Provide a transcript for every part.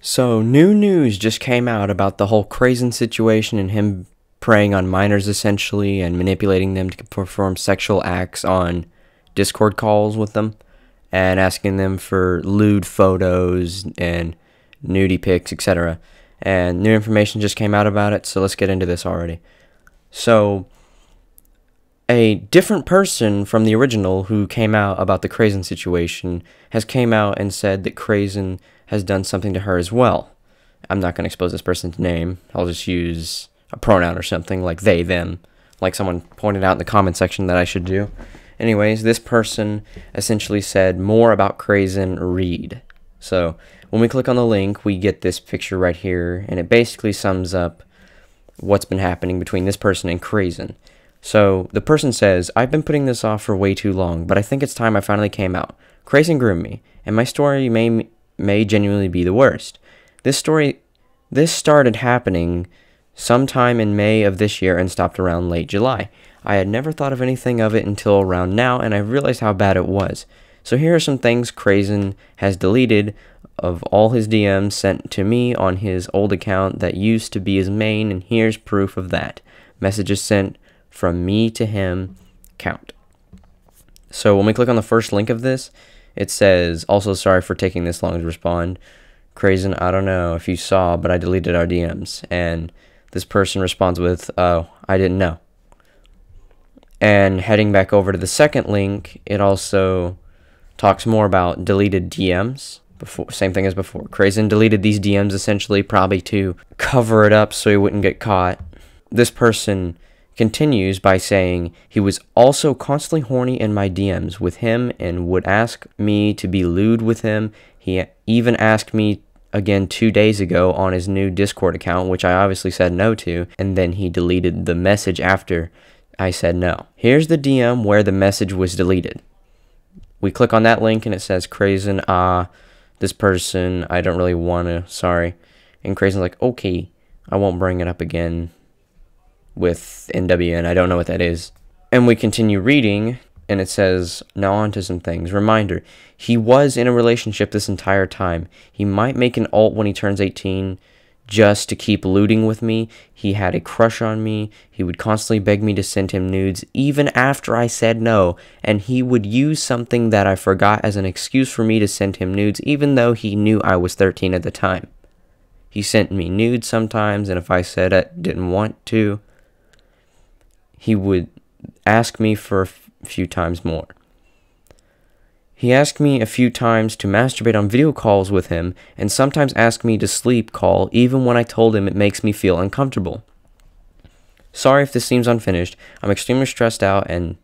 So, new news just came out about the whole Crazen situation and him preying on minors essentially and manipulating them to perform sexual acts on Discord calls with them and asking them for lewd photos and nudie pics, etc. And new information just came out about it, so let's get into this already. So, a different person from the original who came out about the Crazen situation has came out and said that Crazen has done something to her as well. I'm not going to expose this person's name. I'll just use a pronoun or something like they, them, like someone pointed out in the comment section that I should do. Anyways, this person essentially said more about Crazen, read. So when we click on the link, we get this picture right here, and it basically sums up what's been happening between this person and Crazen. So the person says, I've been putting this off for way too long, but I think it's time I finally came out. Crazen groomed me, and my story may genuinely be the worst. This started happening sometime in May of this year and stopped around late July. I had never thought of anything of it until around now, and I realized how bad it was. So here are some things Crazen has deleted of all his DMs sent to me on his old account that used to be his main, and here's proof of that. Messages sent from me to him count. So when we click on the first link of this, it says, also sorry for taking this long to respond. Crazen, I don't know if you saw, but I deleted our DMs. And this person responds with, oh, I didn't know. And heading back over to the second link, it also talks more about deleted DMs. Same thing as before. Crazen deleted these DMs essentially probably to cover it up so he wouldn't get caught. This person continues by saying he was also constantly horny in my DMs with him and would ask me to be lewd with him. He even asked me again 2 days ago on his new Discord account, which I obviously said no to, and then he deleted the message after I said no. Here's the DM where the message was deleted. We click on that link and it says, Crazen, this person, I don't really want to, sorry. And Crazen's like, okay, I won't bring it up again with NWN, I don't know what that is. And we continue reading, and it says, now on to some things. Reminder, he was in a relationship this entire time. He might make an alt when he turns 18 just to keep looting with me. He had a crush on me. He would constantly beg me to send him nudes, even after I said no. And he would use something that I forgot as an excuse for me to send him nudes, even though he knew I was 13 at the time. He sent me nudes sometimes, and if I said I didn't want to, he would ask me for a few times more. He asked me a few times to masturbate on video calls with him, and sometimes asked me to sleep call even when I told him it makes me feel uncomfortable. Sorry if this seems unfinished. I'm extremely stressed out and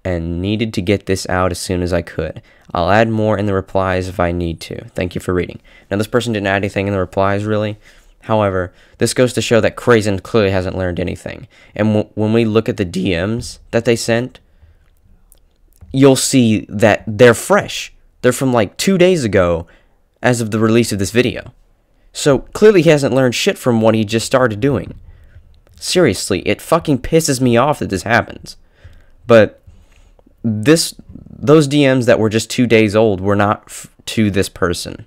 needed to get this out as soon as I could. I'll add more in the replies if I need to. Thank you for reading. Now this person didn't add anything in the replies really. However, this goes to show that Crazen clearly hasn't learned anything. And when we look at the DMs that they sent, you'll see that they're fresh. They're from like 2 days ago as of the release of this video. So clearly he hasn't learned shit from what he just started doing. Seriously, it fucking pisses me off that this happens. But those DMs that were just 2 days old were not to this person.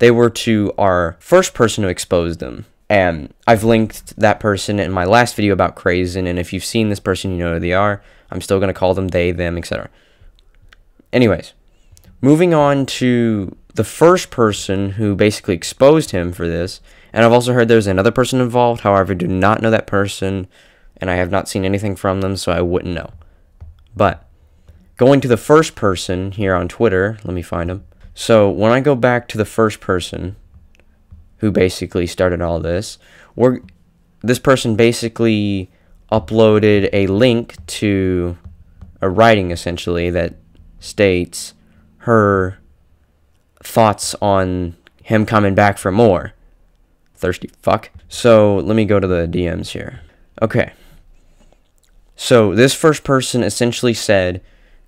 They were to our first person who exposed them. And I've linked that person in my last video about Crazen, and if you've seen this person, you know who they are. I'm still going to call them they, them, etc. Anyways, moving on to the first person who basically exposed him for this, and I've also heard there's another person involved, however, I do not know that person, and I have not seen anything from them, so I wouldn't know. But, going to the first person here on Twitter, let me find him. So, when I go back to the first person who basically started all this, this person basically uploaded a link to a writing, essentially, that states her thoughts on him coming back for more. Thirsty fuck. So, let me go to the DMs here. Okay. So, this first person essentially said,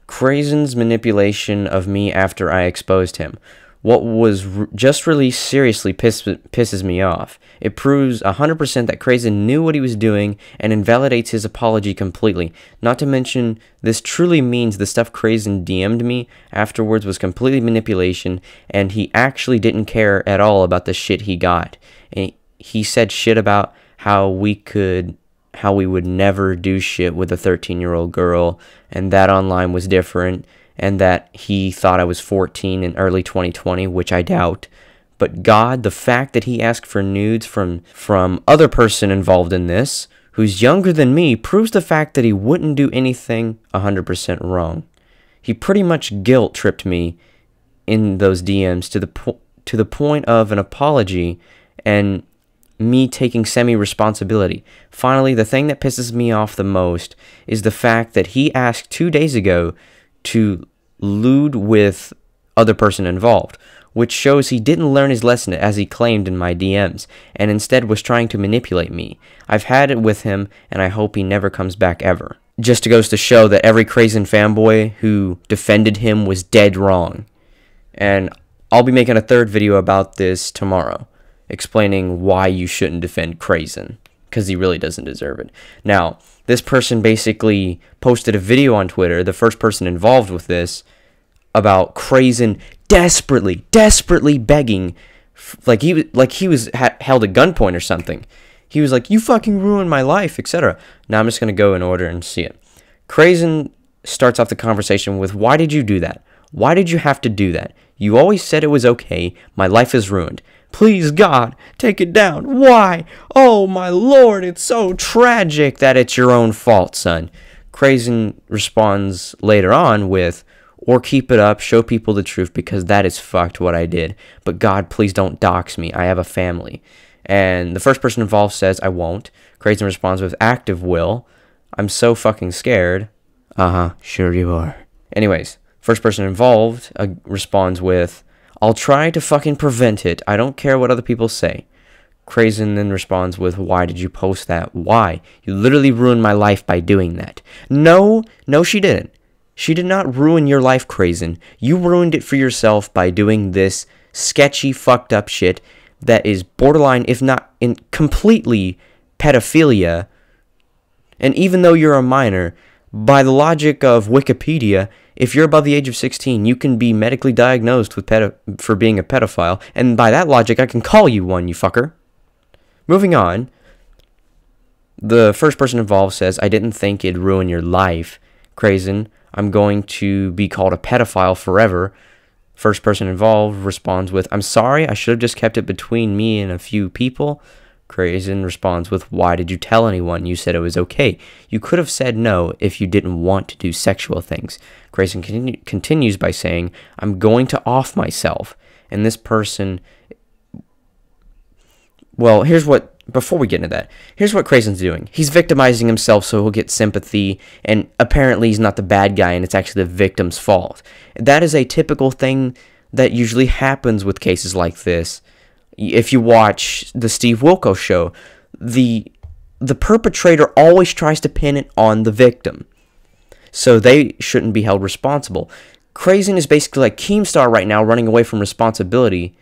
Crazen's manipulation of me after I exposed him. What was just released seriously pisses me off. It proves 100% that Crazen knew what he was doing and invalidates his apology completely. Not to mention, this truly means the stuff Crazen DM'd me afterwards was completely manipulation, and he actually didn't care at all about the shit he got. And he said shit about how we would never do shit with a 13-year-old girl, and that online was different, and that he thought I was 14 in early 2020, which I doubt. But God, the fact that he asked for nudes from other person involved in this, who's younger than me, proves the fact that he wouldn't do anything 100% wrong. He pretty much guilt-tripped me in those DMs to the point of an apology and me taking semi-responsibility. Finally, the thing that pisses me off the most is the fact that he asked 2 days ago to lewd with other person involved, which shows he didn't learn his lesson as he claimed in my DMs, and instead was trying to manipulate me. I've had it with him, and I hope he never comes back ever. Just goes to show that every Crazen fanboy who defended him was dead wrong. And I'll be making a third video about this tomorrow, explaining why you shouldn't defend Crazen, because he really doesn't deserve it. Now, this person basically posted a video on Twitter, the first person involved with this, about Crazen desperately begging, like he was held at gunpoint or something. He was like, "You fucking ruined my life," etc. Now I'm just gonna go in order and see it. Crazen starts off the conversation with, "Why did you do that? Why did you have to do that? You always said it was okay. My life is ruined. Please, God, take it down. Why? Oh, my Lord, it's so tragic that it's your own fault, son." Crazen responds later on with, "Or keep it up, show people the truth, because that is fucked what I did. But God, please don't dox me. I have a family." And the first person involved says, "I won't." Crazen responds with active will. "I'm so fucking scared." Sure you are. Anyways, first person involved responds with, "I'll try to fucking prevent it. I don't care what other people say." Crazen then responds with, "Why did you post that? Why? You literally ruined my life by doing that." No, she didn't. She did not ruin your life, Crazen. You ruined it for yourself by doing this sketchy, fucked up shit that is borderline, if not completely pedophilia. And even though you're a minor, by the logic of Wikipedia, if you're above the age of 16, you can be medically diagnosed with for being a pedophile, and by that logic, I can call you one, you fucker. Moving on, the first person involved says, "I didn't think it'd ruin your life, Crazen. I'm going to be called a pedophile forever." First person involved responds with, "I'm sorry, I should have just kept it between me and a few people." Crazen responds with, "Why did you tell anyone? You said it was okay. You could have said no if you didn't want to do sexual things." Crazen continues by saying, "I'm going to off myself." And this person, well, before we get into that, here's what Crazen's doing. He's victimizing himself so he'll get sympathy, and apparently he's not the bad guy, and it's actually the victim's fault. That is a typical thing that usually happens with cases like this. If you watch the Steve Wilkos show, the perpetrator always tries to pin it on the victim, so they shouldn't be held responsible. Crazen is basically like Keemstar right now, running away from responsibility,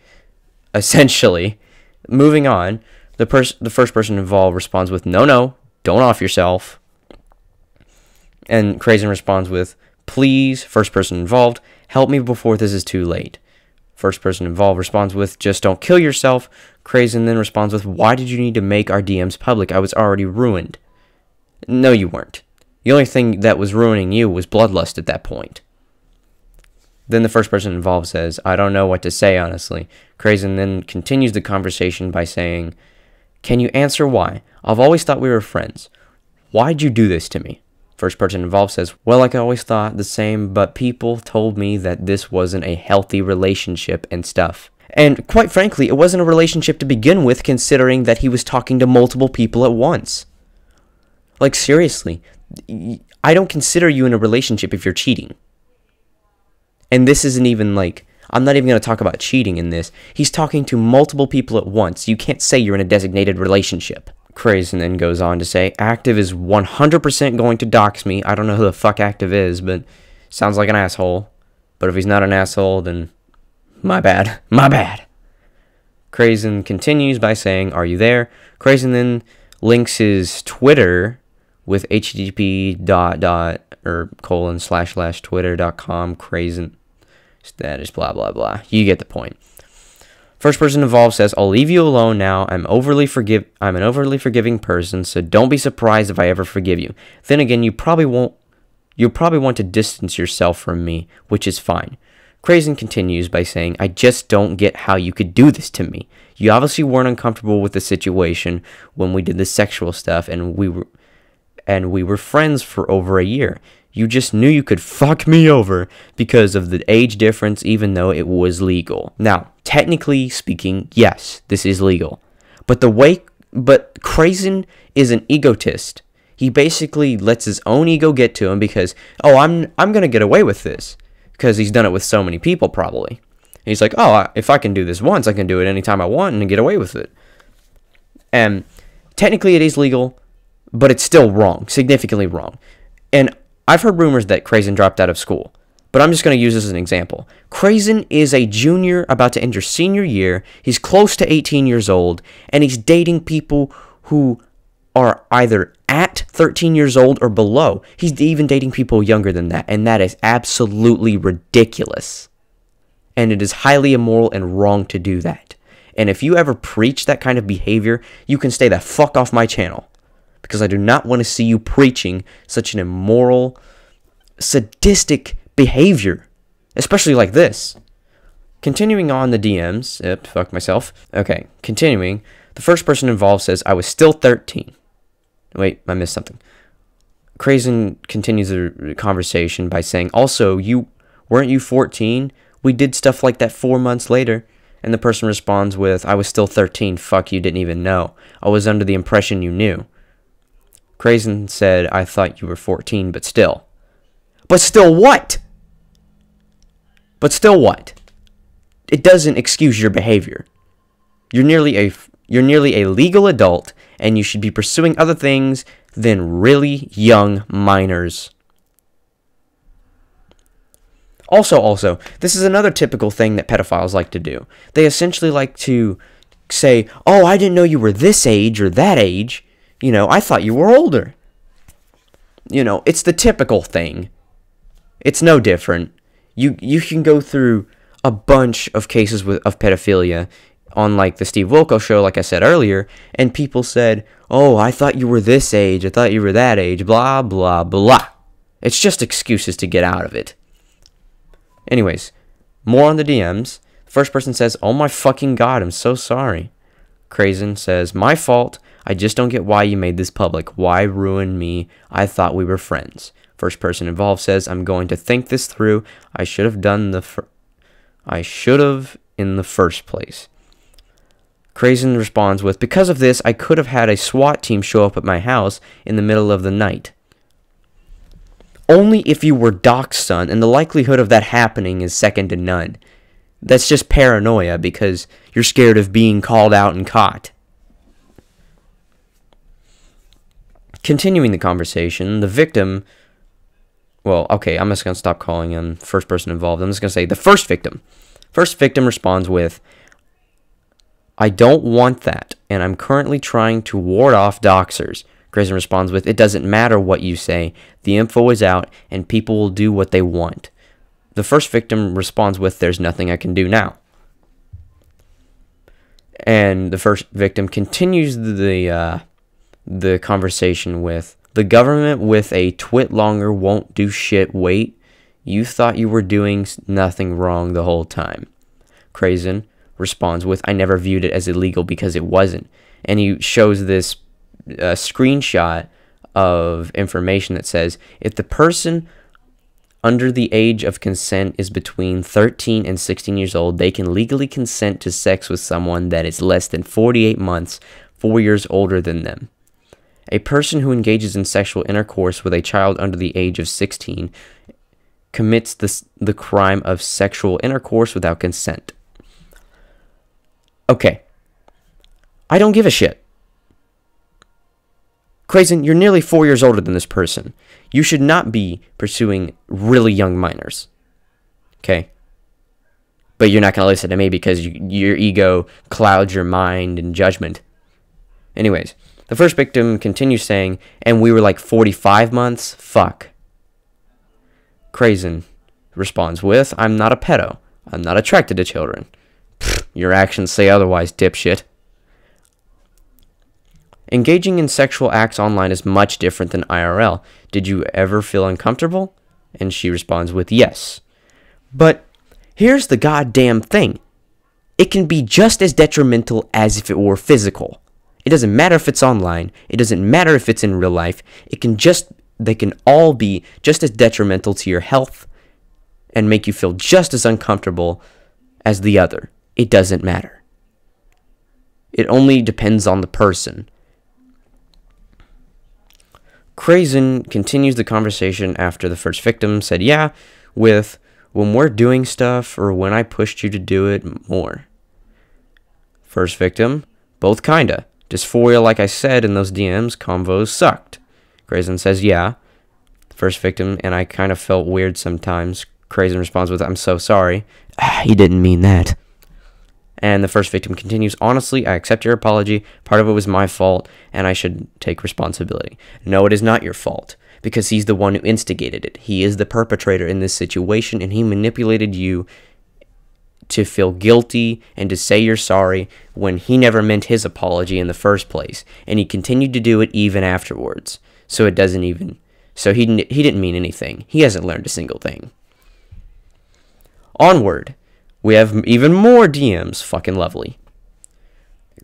essentially. Moving on, the first person involved responds with, no, don't off yourself." And Crazen responds with, "Please, first person involved, help me before this is too late." First person involved responds with, "Just don't kill yourself." Crazen then responds with, "Why did you need to make our DMs public? I was already ruined." No, you weren't. The only thing that was ruining you was bloodlust at that point. Then the first person involved says, "I don't know what to say, honestly." Crazen then continues the conversation by saying, "Can you answer why? I've always thought we were friends. Why'd you do this to me?" First person involved says, "Well, like I always thought the same, but people told me that this wasn't a healthy relationship and stuff. And quite frankly, it wasn't a relationship to begin with, considering that he was talking to multiple people at once. Like, seriously, I don't consider you in a relationship if you're cheating. And this isn't even like, I'm not even going to talk about cheating in this. He's talking to multiple people at once. You can't say you're in a designated relationship." Crazen then goes on to say, "Active is 100% going to dox me." I don't know who the fuck Active is, but sounds like an asshole. But if he's not an asshole, then My bad. My bad. Crazen continues by saying, "Are you there?" Crazen then links his Twitter with http://twitter.com Crazen status blah blah blah. You get the point. First person involved says, "I'll leave you alone now. I'm an overly forgiving person, so don't be surprised if I ever forgive you. Then again, you probably won't. You'll probably want to distance yourself from me, which is fine." Crazen continues by saying, "I just don't get how you could do this to me. You obviously weren't uncomfortable with the situation when we did the sexual stuff, and we were friends for over a year. You just knew you could fuck me over because of the age difference, even though it was legal." Now, technically speaking, yes, this is legal. But Crazen is an egotist. He basically lets his own ego get to him because, oh, I'm going to get away with this. Because he's done it with so many people, probably. And he's like, oh, if I can do this once, I can do it anytime I want and get away with it. And technically it is legal, but it's still wrong, significantly wrong. And I've heard rumors that Crazen dropped out of school, but I'm just going to use this as an example. Crazen is a junior about to enter senior year. He's close to 18 years old, and he's dating people who are either at 13 years old or below. He's even dating people younger than that, and that is absolutely ridiculous. And it is highly immoral and wrong to do that. And if you ever preach that kind of behavior, you can stay the fuck off my channel. Because I do not want to see you preaching such an immoral, sadistic behavior. Especially like this. Continuing on the DMs. Fuck myself. Okay, continuing. The first person involved says, "I was still 13. Wait, I missed something. Crazen continues the conversation by saying, "Also, weren't you 14? We did stuff like that 4 months later." And the person responds with, "I was still 13. Fuck, you didn't even know. I was under the impression you knew." Crazen said, "I thought you were 14, but still." But still what? But still what? It doesn't excuse your behavior. You're nearly a legal adult, and you should be pursuing other things than really young minors. Also, this is another typical thing that pedophiles like to do. They essentially like to say, "Oh, I didn't know you were this age or that age. I thought you were older." It's the typical thing. It's no different. You can go through a bunch of cases of pedophilia on like the Steve Wilkos show, like I said earlier, and people said, "Oh, I thought you were this age, I thought you were that age, blah, blah, blah." It's just excuses to get out of it. Anyways, more on the DMs. First person says, "Oh my fucking god, I'm so sorry." Crazen says, "My fault. I just don't get why you made this public. Why ruin me? I thought we were friends." First person involved says, "I'm going to think this through. I should have in the first place." Crazen responds with, "Because of this, I could have had a SWAT team show up at my house in the middle of the night." Only if you were doxxed, son, and the likelihood of that happening is second to none. That's just paranoia because you're scared of being called out and caught. Continuing the conversation, the victim... Well, okay, I'm just going to stop calling him first person involved. I'm just going to say the first victim. First victim responds with, "I don't want that, and I'm currently trying to ward off doxers." Crazen responds with, "It doesn't matter what you say. The info is out, and people will do what they want." The first victim responds with, "There's nothing I can do now." And the first victim continues the conversation with, "The government with a twit longer won't do shit. Wait, you thought you were doing nothing wrong the whole time." Crazen responds with, "I never viewed it as illegal because it wasn't." And he shows this screenshot of information that says, "If the person under the age of consent is between 13 and 16 years old, they can legally consent to sex with someone that is less than 48 months, 4 years older than them. A person who engages in sexual intercourse with a child under the age of 16 commits the crime of sexual intercourse without consent." Okay. I don't give a shit. Crazen, you're nearly 4 years older than this person. You should not be pursuing really young minors. Okay? But you're not going to listen to me because your ego clouds your mind and judgment. Anyways, the first victim continues saying, and we were like 45 months? Fuck. Crazen responds with, I'm not a pedo. I'm not attracted to children. Pfft, your actions say otherwise, dipshit. Engaging in sexual acts online is much different than IRL. Did you ever feel uncomfortable? And she responds with yes. But here's the goddamn thing. It can be just as detrimental as if it were physical. It doesn't matter if it's online. It doesn't matter if it's in real life. They can all be just as detrimental to your health and make you feel just as uncomfortable as the other. It doesn't matter. It only depends on the person. Crazen continues the conversation after the first victim said, yeah, with when we're doing stuff or when I pushed you to do it more. First victim, both kinda. Dysphoria, like I said in those DMs, convos sucked. Crazen says, yeah. First victim, and I kind of felt weird sometimes. Crazen responds with, I'm so sorry. He didn't mean that. And the first victim continues, honestly, I accept your apology. Part of it was my fault, and I should take responsibility. No, it is not your fault, because he's the one who instigated it. He is the perpetrator in this situation, and he manipulated you to feel guilty and to say you're sorry when he never meant his apology in the first place. And he continued to do it even afterwards. So it doesn't even... So he didn't mean anything. He hasn't learned a single thing. Onward. We have even more DMs. Fucking lovely.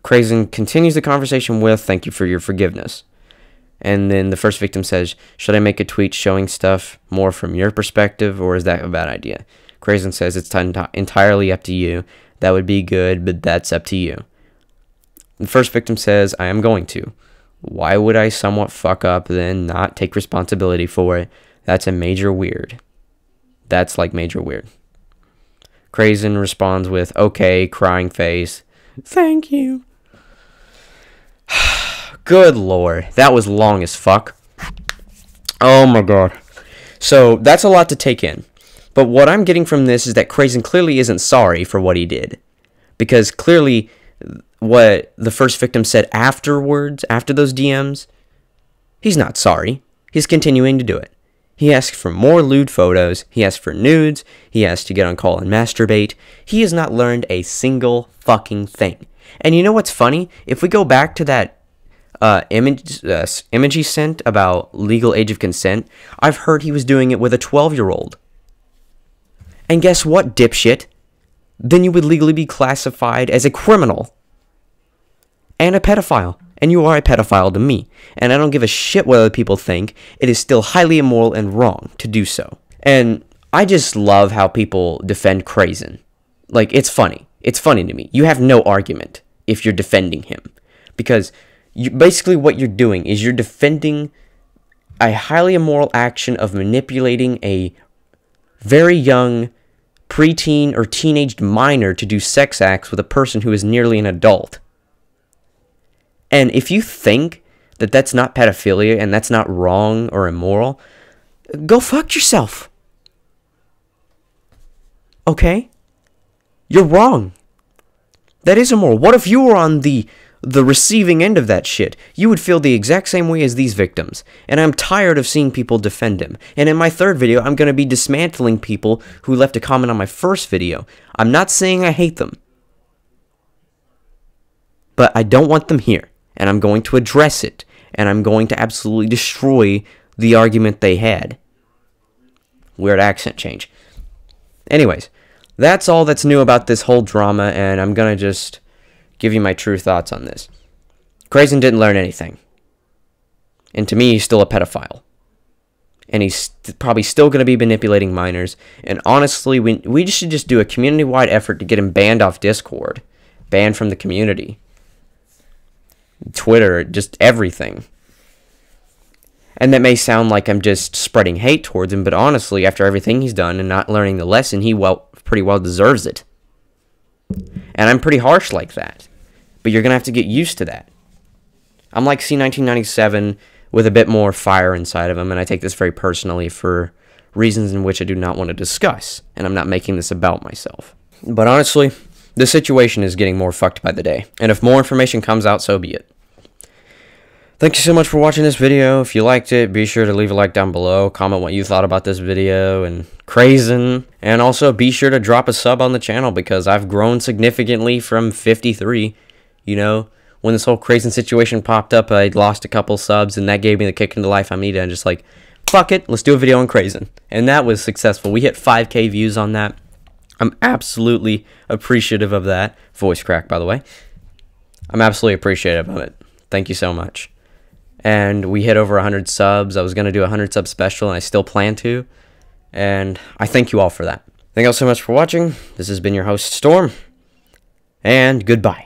Crazen continues the conversation with, thank you for your forgiveness. And then the first victim says, should I make a tweet showing stuff more from your perspective, or is that a bad idea? Crazen says, it's entirely up to you. That would be good, but that's up to you. The first victim says, I am going to. Why would I somewhat fuck up, then not take responsibility for it? That's a major weird. That's like major weird. Crazen responds with, okay, crying face. Thank you. Good lord. That was long as fuck. Oh my god. So, that's a lot to take in. But what I'm getting from this is that Crazen clearly isn't sorry for what he did. Because clearly, what the first victim said afterwards, after those DMs, he's not sorry. He's continuing to do it. He asked for more lewd photos. He asked for nudes. He asked to get on call and masturbate. He has not learned a single fucking thing. And you know what's funny? If we go back to that image he sent about legal age of consent, I've heard he was doing it with a 12-year-old. And guess what, dipshit? Then you would legally be classified as a criminal. And a pedophile. And you are a pedophile to me. And I don't give a shit what other people think. It is still highly immoral and wrong to do so. And I just love how people defend Crazen. Like, it's funny. It's funny to me. You have no argument if you're defending him. Because basically what you're doing is you're defending a highly immoral action of manipulating a very young preteen or teenaged minor to do sex acts with a person who is nearly an adult. And if you think that that's not pedophilia and that's not wrong or immoral, go fuck yourself. Okay? You're wrong. That is immoral. What if you were on the receiving end of that shit? You would feel the exact same way as these victims. And I'm tired of seeing people defend him. And in my third video, I'm going to be dismantling people who left a comment on my first video. I'm not saying I hate them. But I don't want them here. And I'm going to address it. And I'm going to absolutely destroy the argument they had. Weird accent change. Anyways, that's all that's new about this whole drama, and I'm going to just give you my true thoughts on this. Crazen didn't learn anything. And to me, he's still a pedophile. And he's probably still going to be manipulating minors. And honestly, we should just do a community-wide effort to get him banned off Discord. Banned from the community. Twitter, just everything. And that may sound like I'm just spreading hate towards him, but honestly, after everything he's done and not learning the lesson, he pretty well deserves it. And I'm pretty harsh like that. But you're going to have to get used to that. I'm like C1997 with a bit more fire inside of him, and I take this very personally for reasons in which I do not want to discuss. And I'm not making this about myself. But honestly, the situation is getting more fucked by the day. And if more information comes out, so be it. Thank you so much for watching this video. If you liked it, be sure to leave a like down below. Comment what you thought about this video and Crazen. And also be sure to drop a sub on the channel because I've grown significantly from 53. You know, when this whole Crazen situation popped up, I lost a couple subs and that gave me the kick into life I needed. And just like, fuck it, let's do a video on Crazen. And that was successful. We hit 5K views on that. I'm absolutely appreciative of that. Voice crack, by the way. I'm absolutely appreciative of it. Thank you so much. And we hit over 100 subs. I was going to do a 100 sub special, and I still plan to. And I thank you all for that. Thank you all so much for watching. This has been your host, Storm. And goodbye.